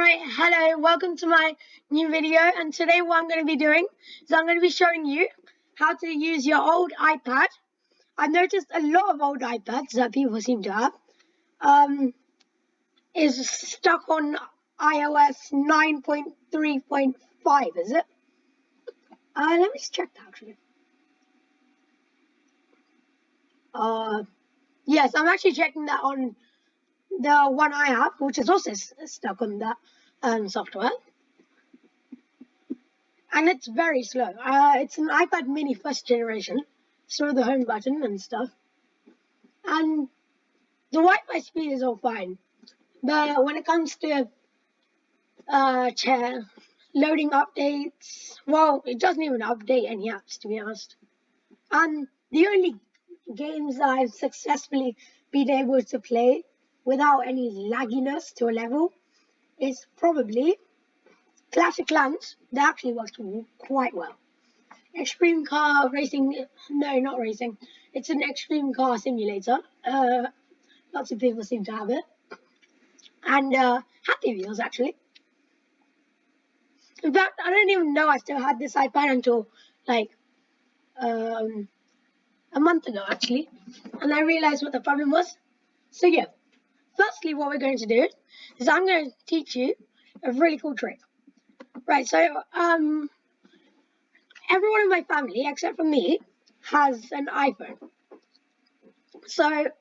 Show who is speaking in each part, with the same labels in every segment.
Speaker 1: Alright, hello, welcome to my new video, and today what I'm going to be doing is I'm going to be showing you how to use your old iPad. I've noticed a lot of old iPads that people seem to have is stuck on iOS 9.3.5, is it? Let me just check that actually. Yes, I'm actually checking that on the one I have, which is also stuck on that software, and it's very slow. It's an iPad mini first generation, so the home button and stuff, and the Wi-Fi speed is all fine, but when it comes to loading updates, well, it doesn't even update any apps, to be honest. And the only games that I've successfully been able to play without any lagginess to a level is probably Clash of Clans. That actually works quite well. Extreme car racing, no, not racing. It's an extreme car simulator. Lots of people seem to have it. And Happy Wheels, actually. In fact, I don't even know I still had this iPad until like a month ago, actually. And I realized what the problem was. So yeah. Firstly, what we're going to do is I'm going to teach you a really cool trick. Right, so everyone in my family, except for me, has an iPhone. So,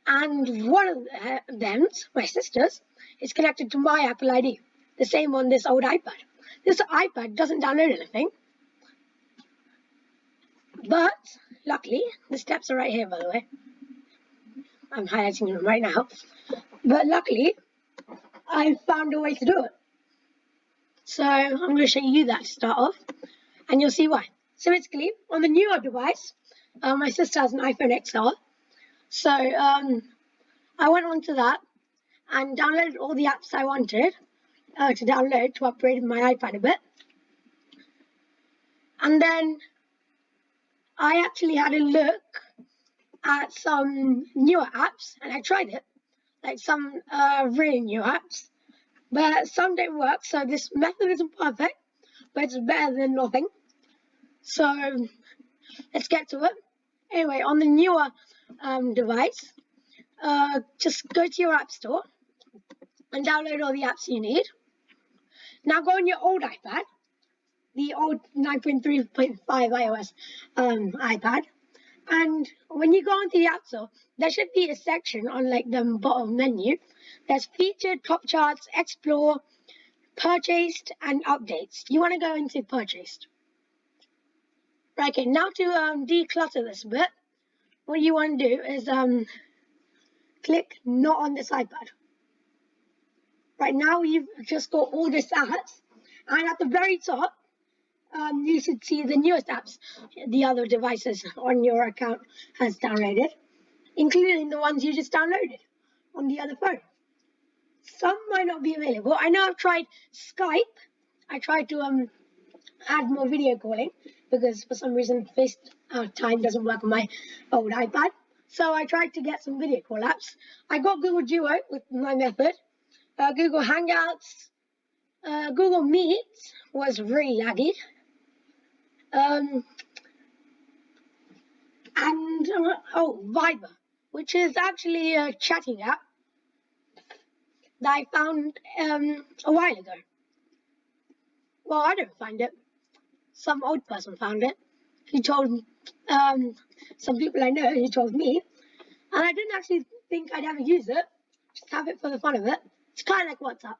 Speaker 1: and one of them, my sister's, is connected to my Apple ID. The same on this old iPad. This iPad doesn't download anything. But, luckily, the steps are right here, by the way. I'm highlighting them right now. But luckily, I found a way to do it. So I'm going to show you that to start off, and you'll see why. So basically, on the newer device, my sister has an iPhone XR. So I went onto that and downloaded all the apps I wanted to download to upgrade my iPad a bit. And then I actually had a look at some newer apps, and I tried it, like some really new apps, but some don't work. So this method isn't perfect, but it's better than nothing. So let's get to it. Anyway, on the newer device, just go to your app store and download all the apps you need. Now go on your old iPad, the old 9.3.5 iOS iPad, and when you go onto the app store, there should be a section on like the bottom menu. There's featured, top charts, explore, purchased, and updates. You want to go into purchased. Right, okay, now to declutter this a bit, what you want to do is click not on this iPad. Right now you've just got all this apps, and at the very top, you should see the newest apps the other devices on your account has downloaded, including the ones you just downloaded on the other phone. Some might not be available. I know I've tried Skype. I tried to add more video calling because for some reason FaceTime doesn't work on my old iPad. So I tried to get some video call apps. I got Google Duo with my method. Google Hangouts. Google Meet was really laggy. And Viber, which is actually a chatting app that I found a while ago. Well, I didn't find it. Some old person found it. He told some people I know, he told me, and I didn't actually think I'd ever use it. Just have it for the fun of it. It's kind of like WhatsApp,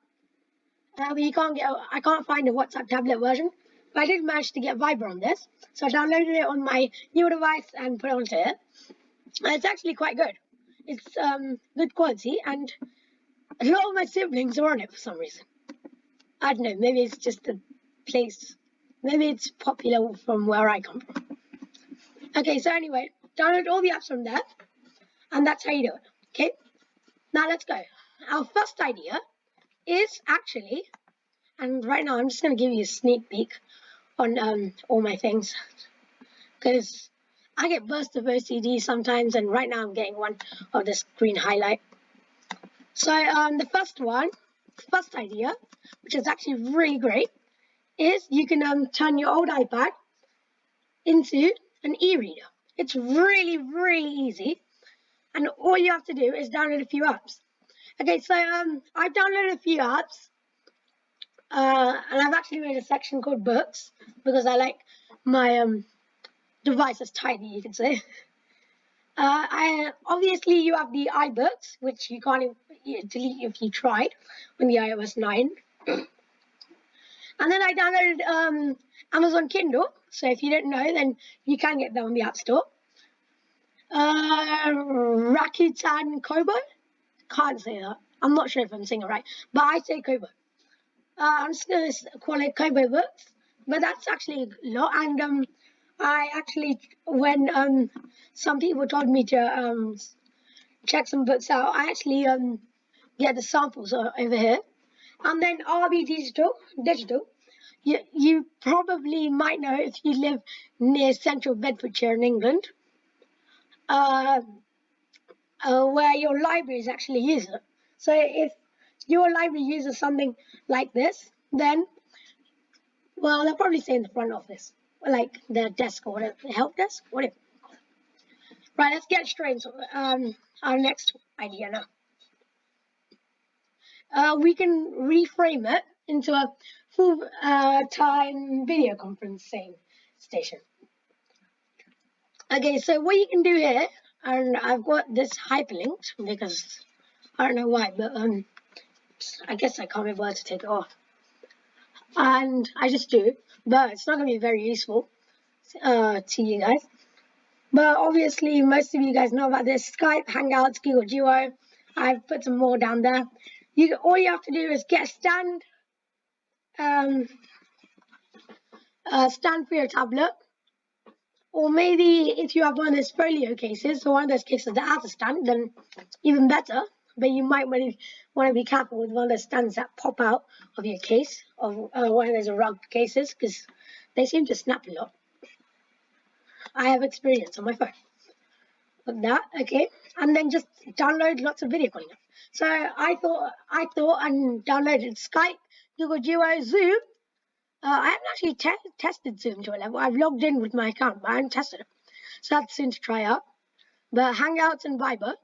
Speaker 1: but I can't find a WhatsApp tablet version. But I did manage to get Viber on this, so I downloaded it on my new device and put it onto it. And it's actually quite good. It's good quality, and a lot of my siblings are on it for some reason. I don't know, maybe it's just the place. Maybe it's popular from where I come from. Okay, so anyway, download all the apps from there, and that's how you do it. Okay, now let's go. Our first idea is actually, and right now I'm just going to give you a sneak peek on all my things, because I get bursts of OCD sometimes, and right now I'm getting one of the screen highlight. So the first one first idea, which is actually really great, is you can turn your old iPad into an e-reader. It's really, really easy, and all you have to do is download a few apps. Okay, so I've downloaded a few apps, and I've actually made a section called books because I like my device is tiny, you can say. Obviously you have the iBooks, which you can't delete if you tried on the iOS 9. And then I downloaded Amazon Kindle. So if you don't know, then you can get that on the App Store. Rakuten Kobo. Can't say that. I'm not sure if I'm saying it right, but I say Kobo. I'm just gonna call it Kobo Books, but that's actually a lot. And I actually, when some people told me to check some books out, I actually get the samples over here. And then RB Digital. You probably might know if you live near central Bedfordshire in England, where your libraries actually use it. So if your library uses something like this, then, well, they'll probably say in the front office, like the desk or whatever, the help desk, whatever. Right, let's get straight into our next idea now. We can reframe it into a full-time video conferencing station. Okay, so what you can do here, and I've got this hyperlinked because I don't know why, but I guess I can't be bothered to take it off. And I just do, but it's not going to be very useful to you guys. But obviously, most of you guys know about this: Skype, Hangouts, Google Duo. I've put some more down there. All you have to do is get a stand for your tablet, or maybe if you have one of those folio cases, or one of those cases that has a stand, then even better. But you might want to be careful with one of those stands that pop out of your case, of one of those rug cases, because they seem to snap a lot. I have experience on my phone with that. Okay, and then just download lots of video calling. So I thought and downloaded Skype, Google Duo, Zoom. I haven't actually tested Zoom to a level. I've logged in with my account, but I haven't tested it. So that's soon to try out. But Hangouts and Viber.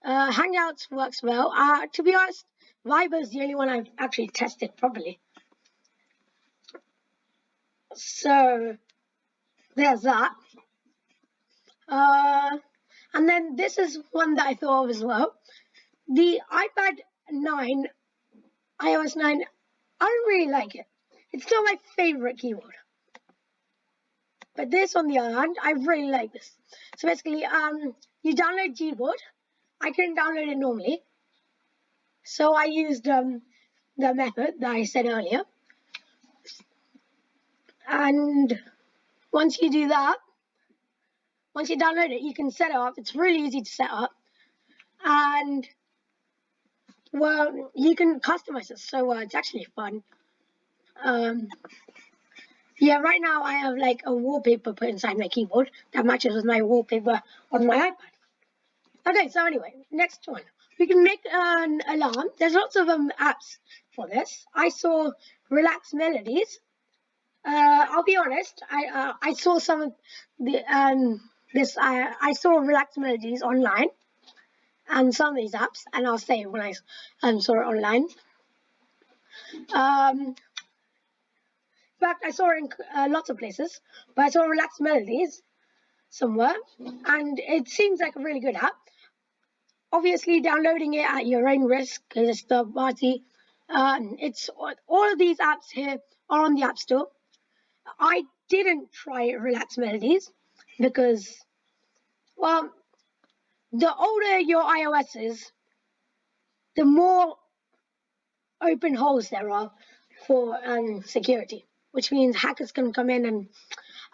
Speaker 1: Hangouts works well. To be honest, Viber is the only one I've actually tested properly. So there's that. And then this is one that I thought of as well. The iPad 9, iOS 9, I don't really like it. It's not my favorite keyboard. But this, on the other hand, I really like this. So basically, you download Gboard. I couldn't download it normally, so I used the method that I said earlier. And once you do that, once you download it, you can set it up. It's really easy to set up. And, well, you can customize it, so it's actually fun. Yeah, right now I have like a wallpaper put inside my keyboard that matches with my wallpaper on my iPad. Okay, so anyway, next one. We can make an alarm. There's lots of apps for this. I saw Relax Melodies. I'll be honest. I saw some of the I saw Relax Melodies online, and some of these apps, and I'll say when I saw it online. In fact, I saw it in lots of places, but I saw Relax Melodies somewhere, and it seems like a really good app. Obviously, downloading it at your own risk because it's third party. It's all of these apps here are on the App Store. I didn't try Relax Melodies because, well, the older your iOS is, the more open holes there are for security, which means hackers can come in, and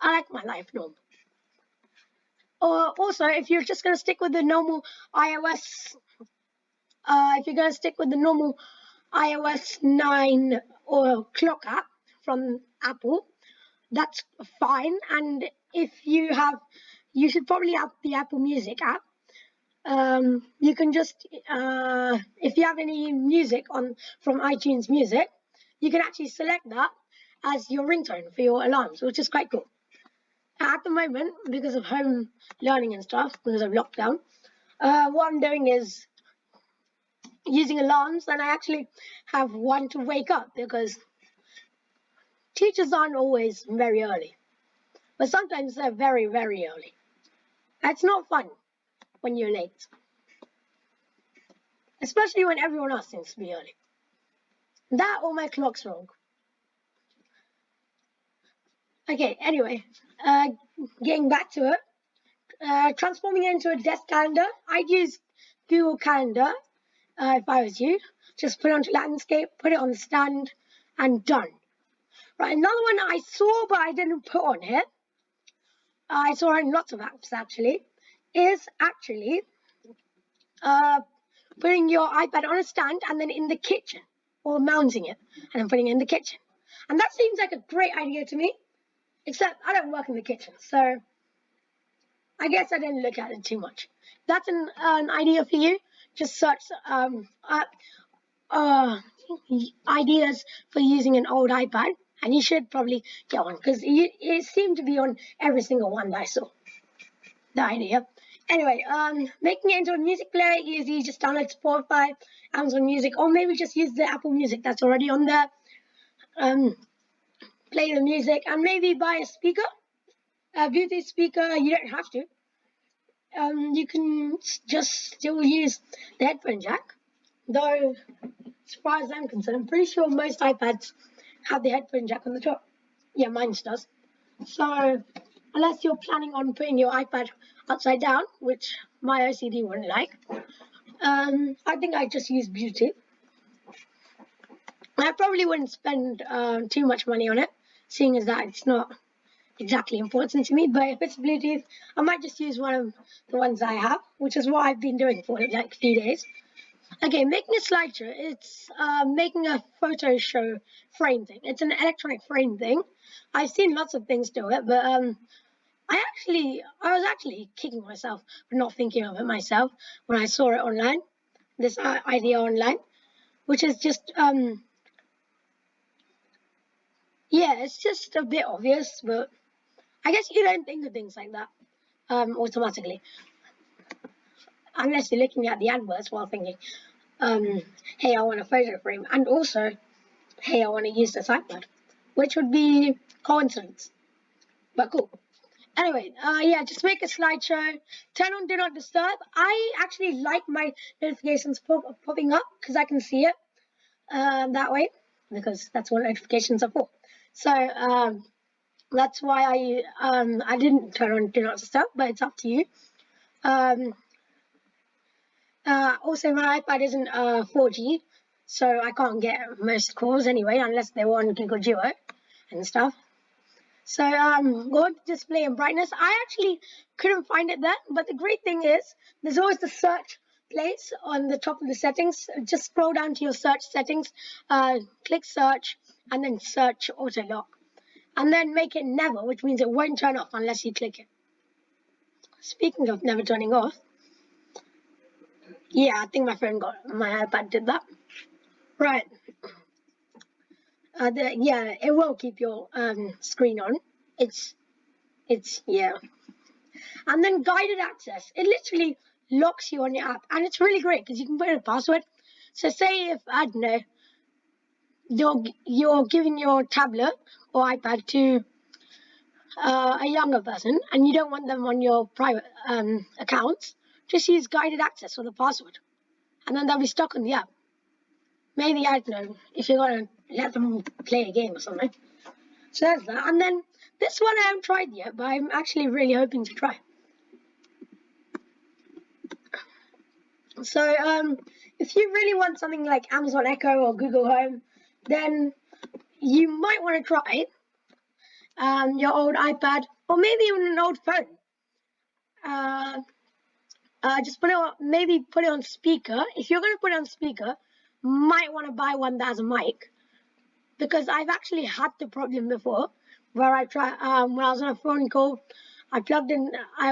Speaker 1: I like my life normal. Also, if you're just going to stick with the normal iOS, if you're going to stick with the normal iOS 9 or clock app from Apple, that's fine. And if you should probably have the Apple Music app. you can just, if you have any music from iTunes Music, you can actually select that as your ringtone for your alarms, which is quite cool. At the moment, because of home learning and stuff, because of lockdown, what I'm doing is using alarms, and I actually have one to wake up because teachers aren't always very early, but sometimes they're very, very early. It's not fun when you're late, especially when everyone else seems to be early. That or my clock's wrong. Okay, anyway, getting back to it, transforming it into a desk calendar. I'd use Google Calendar if I was you. Just put it onto landscape, put it on the stand, and done. Right, another one I saw but I didn't put on here, I saw it in lots of apps actually, is actually putting your iPad on a stand and then in the kitchen, or mounting it and then putting it in the kitchen. And that seems like a great idea to me, except I don't work in the kitchen, so I guess I didn't look at it too much. That's an idea for you. Just search ideas for using an old iPad, and you should probably get one because it seemed to be on every single one that I saw. The idea. Anyway, making it into a music player is you just download Spotify, Amazon Music, or maybe just use the Apple Music that's already on there. Play the music and maybe buy a speaker, a Bluetooth speaker. You don't have to. You can just still use the headphone jack, though as far as I'm concerned, I'm pretty sure most iPads have the headphone jack on the top. Yeah, mine does. So unless you're planning on putting your iPad upside down, which my OCD wouldn't like, I think I'd just use Bluetooth. I probably wouldn't spend too much money on it, seeing as that it's not exactly important to me, but if it's Bluetooth, I might just use one of the ones I have, which is what I've been doing for like a few days. Okay, making a slideshow, it's making a photo show frame thing. It's an electronic frame thing. I've seen lots of things do it, but I was actually kicking myself for not thinking of it myself when I saw it online, this idea online, which is just, yeah, it's just a bit obvious, but I guess you don't think of things like that automatically, unless you're looking at the adverts while thinking, hey, I want a photo frame, and also, hey, I want to use this iPad, which would be coincidence, but cool. Anyway, yeah, just make a slideshow, turn on Do Not Disturb. I actually like my notifications popping up because I can see it that way, because that's what notifications are for. So that's why I didn't turn on Do Not Disturb, but it's up to you. Also, my iPad isn't 4G, so I can't get most calls anyway, unless they were on Google Duo and stuff. So go to display and brightness. I actually couldn't find it there, but the great thing is there's always the search place on the top of the settings. Just scroll down to your search settings, click search, and then search auto lock. And then make it never, which means it won't turn off unless you click it. Speaking of never turning off, yeah, I think my iPad did that. Right. Yeah, it will keep your screen on. It's yeah. And then guided access. It literally locks you on your app, and it's really great because you can put in a password. So say if, I don't know, you're giving your tablet or iPad to a younger person and you don't want them on your private accounts, just use guided access with a password, and then they'll be stuck on the app. Maybe, I don't know, if you're going to let them play a game or something. So that's that. And then this one I haven't tried yet, but I'm actually really hoping to try. So if you really want something like Amazon Echo or Google Home, then you might want to try your old iPad or maybe even an old phone. Just maybe put it on speaker. If you're going to put it on speaker, might want to buy one that has a mic, because I've actually had the problem before where I tried when I was on a phone call. I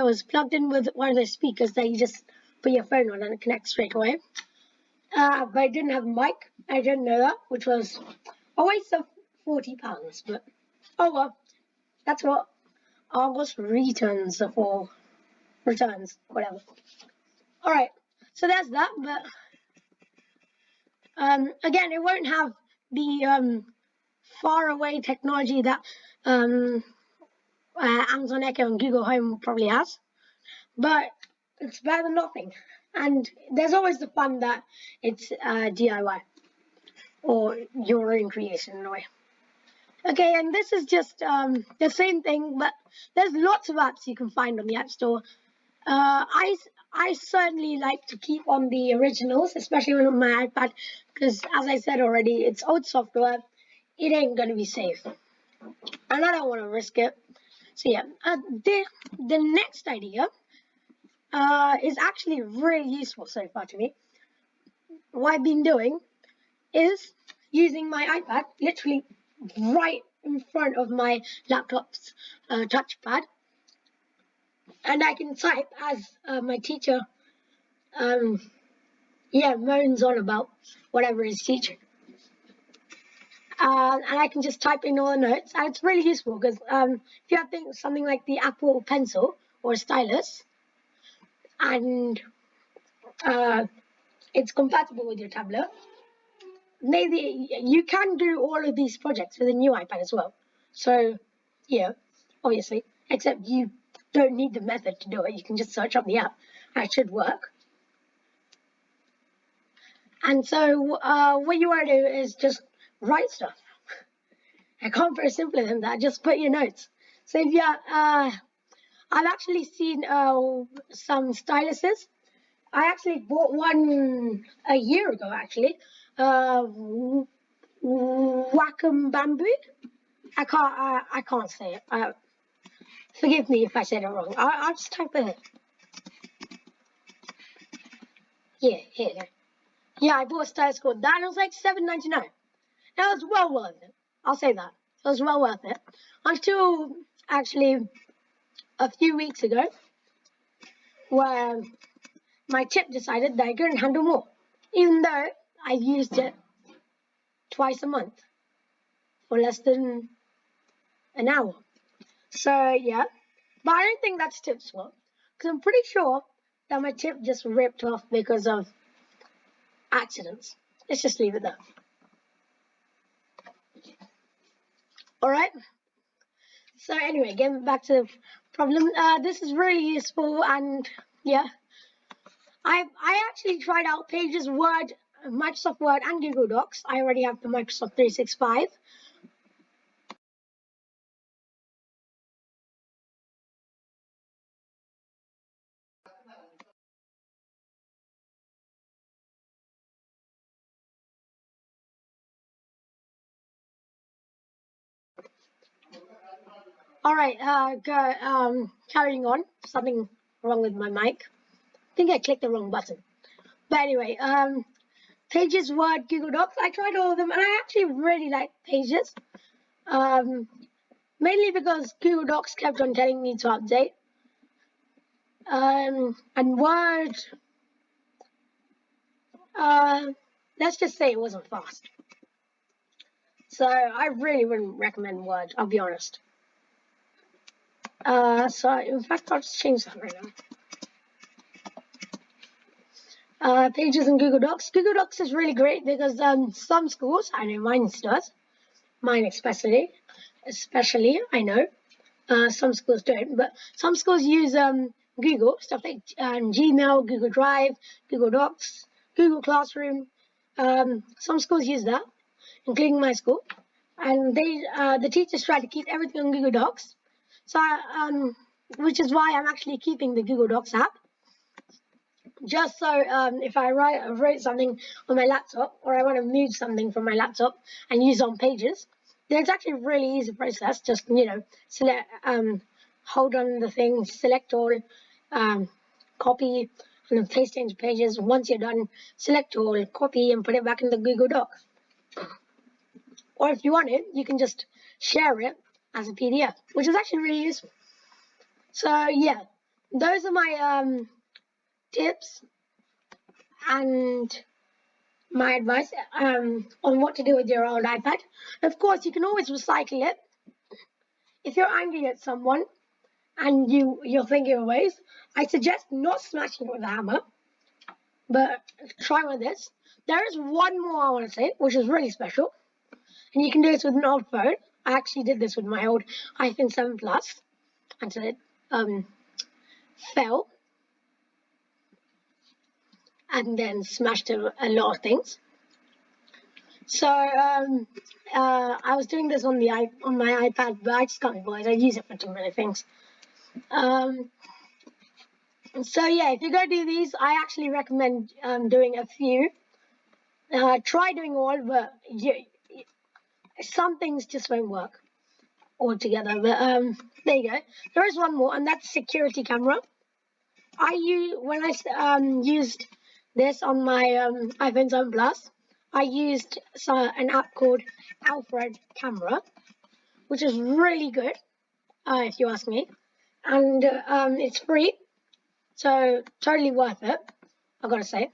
Speaker 1: was plugged in with one of those speakers that you just put your phone on and it connects straight away. But it didn't have a mic. I didn't know that, which was a waste of £40. But oh well, that's what August returns are for. Returns, whatever. Alright, so that's that. But again, it won't have the far away technology that Amazon Echo and Google Home probably has. But it's better than nothing. And there's always the fun that it's DIY or your own creation in a way. Okay, and this is just the same thing, but there's lots of apps you can find on the App Store. I certainly like to keep on the originals, especially on my iPad, because as I said already, it's old software. It ain't gonna be safe, and I don't want to risk it. So yeah, the next idea is actually really useful so far to me. What I've been doing is using my iPad literally right in front of my laptop's touchpad, and I can type as my teacher moans on about whatever he's teaching. And I can just type in all the notes, and it's really useful because if you have something like the Apple Pencil or a stylus, and it's compatible with your tablet, maybe you can do all of these projects with a new iPad as well. So, yeah, obviously, except you don't need the method to do it. You can just search up the app, and it should work. And so, what you want to do is just write stuff. I can't put it simpler than that. Just put your notes. So if I've actually seen some styluses. I actually bought one a year ago, actually. Wacom Bamboo. I can't say it. Forgive me if I said it wrong. I'll just type it. Yeah, here you go. Yeah, I bought a stylus called that. It was like $7.99. That was well worth it. I'll say that. It was well worth it. Until actually a few weeks ago, where my chip decided that I couldn't handle more, even though I've used it twice a month for less than an hour. So yeah, but I don't think that's chip's fault, because I'm pretty sure that my chip just ripped off because of accidents. Let's just leave it there. Alright, so anyway, getting back to the problem, this is really useful, and yeah, I actually tried out Pages, Word, Microsoft Word, and Google Docs. I already have the Microsoft 365. Alright, carrying on. Something wrong with my mic. I think I clicked the wrong button. But anyway, Pages, Word, Google Docs. I tried all of them, and I actually really like Pages. Mainly because Google Docs kept on telling me to update. And Word, let's just say it wasn't fast. So I really wouldn't recommend Word, I'll be honest. So in fact, I'll just change that right now. Pages and Google Docs. Google Docs is really great because some schools, I know mine does, mine especially, I know. Some schools don't, but some schools use Google, stuff like Gmail, Google Drive, Google Docs, Google Classroom. Some schools use that, including my school, and the teachers try to keep everything on Google Docs. So, which is why I'm actually keeping the Google Docs app. Just so if I wrote something on my laptop, or I want to move something from my laptop and use on Pages, then it's actually a really easy process. Just, select, hold on the thing, select all, copy, and then paste it into Pages. Once you're done, select all, copy, and put it back in the Google Doc. Or if you want it, you can just share it as a PDF, which is actually really useful. So yeah, those are my tips and my advice on what to do with your old iPad. Of course, you can always recycle it. If you're angry at someone and you're thinking of ways, I suggest not smashing it with a hammer, but try with this. There is one more I want to say, which is really special, and you can do this with an old phone. I actually did this with my old iPhone 7 Plus until it fell and then smashed a lot of things. So I was doing this on my iPad, but I just can't be bothered. I use it for too many things. So yeah, if you're gonna do these, I actually recommend doing a few. Try doing all, but some things just won't work altogether. But there you go. There is one more, and that's security camera. When I used this on my iPhone 7 Plus, I used an app called Alfred Camera, which is really good, if you ask me, and it's free, so totally worth it, I've got to say.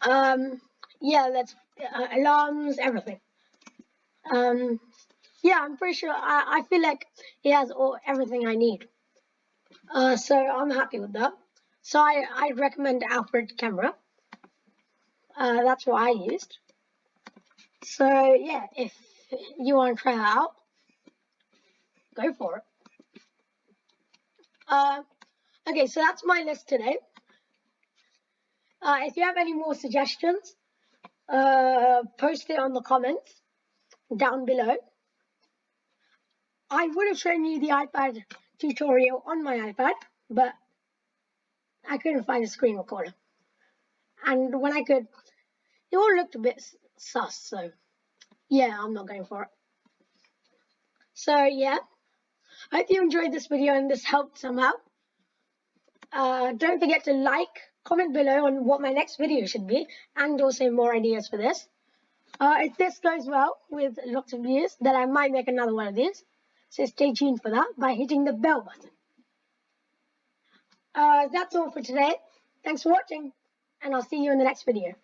Speaker 1: Yeah, that's alarms, everything. Yeah, I'm pretty sure. I feel like it has everything I need. So I'm happy with that. So I recommend Alfred Camera. That's what I used. So yeah, if you want to try that out, go for it. Okay, so that's my list today. If you have any more suggestions, post it on the comments down below. I would have shown you the iPad tutorial on my iPad, but I couldn't find a screen recorder. And when I could, it all looked a bit sus, so yeah, I'm not going for it. So yeah, I hope you enjoyed this video and this helped somehow. Don't forget to like, comment below on what my next video should be, and also more ideas for this. If this goes well with lots of views, then I might make another one of these. So stay tuned for that by hitting the bell button. That's all for today. Thanks for watching, and I'll see you in the next video.